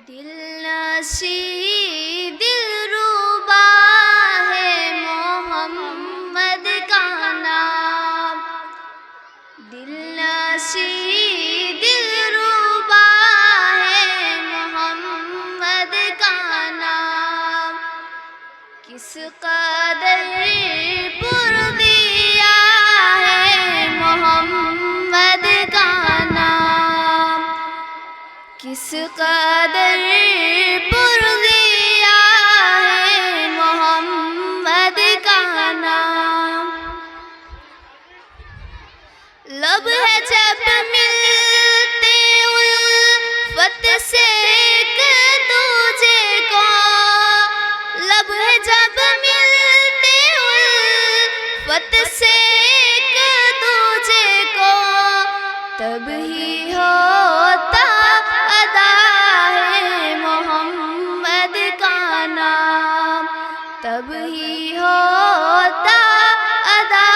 دل نشی دلربا ہے محمد کا نام، دل نشی دلربا ہے محمد کا نام، کس قدر پر دیا ہے محمد کا نام، کس قدر پر دیا ہے محمد کا نام۔ لب ہے جب ملتے الفت سے ایک دوجے کو، لب ہے جب ملتے الفت سے ایک دوجے کو، تب ہی ہوتا ادا ہے محمد کا نام، تب ہی ہوتا ادا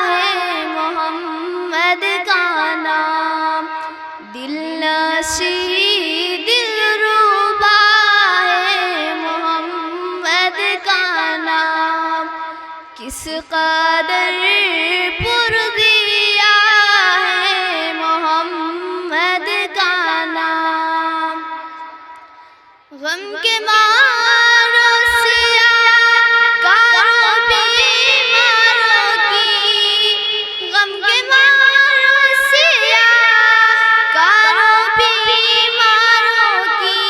ہے محمد کا نام۔ دل نشی دلربا ہے محمد کا نام، کس قدر پر دیا ہے محمد کا نام۔ غم کے ماروں سیاہ کاروں بیماروں کی، غم کے ماروں سیاہ کاروں بیماروں کی،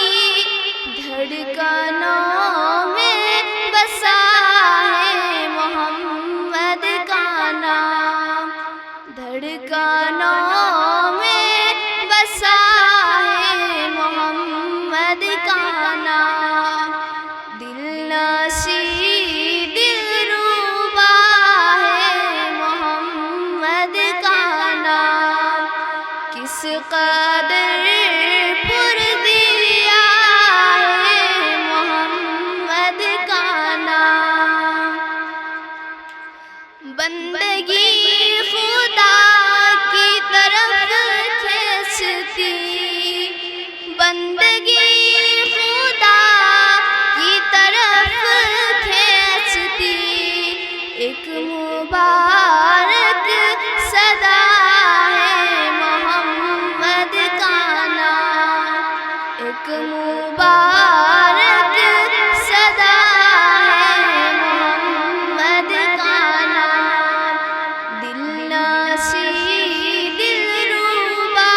دھڑکنوں میں بسا ہے محمد کا نام، دھڑکنوں میں بسا ہے محمد کا نام۔ دل نشی دلربا ہے محمد کا نام، کس قدر پر دیا ہے محمد کا نام۔ بندگی خدا کی طرف کھینچتی، بندگی خدا کی طرف کھینچتی، ایک مبارک صدا ہے محمد کا نام، ایک مبارک صدا ہے محمد کا نام۔ دل نشی دلربا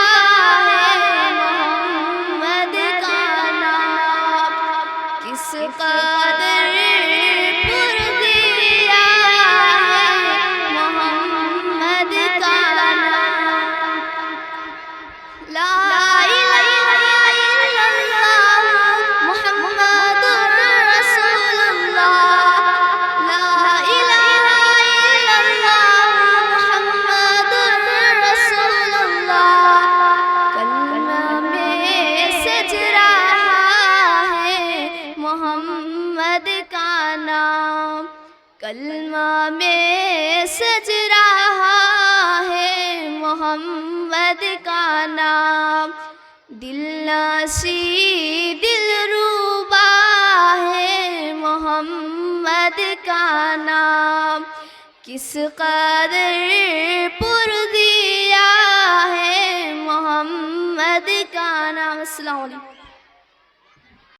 ہے محمد کا نام، کس قدر پر دیا ہے محمد کا نام۔ لا الہ الا اللہ محمد رسول اللہ، لا الہ الا اللہ محمد رسول اللہ، کلمہ میں سج رہا ہے محمد کا نام، کلمہ میں سج رہا ہے محمد کا نام۔ دل نشی دلربا ہے محمد کا نام، کس قدر پر دیا ہے محمد کا نام۔ السلام علیکم۔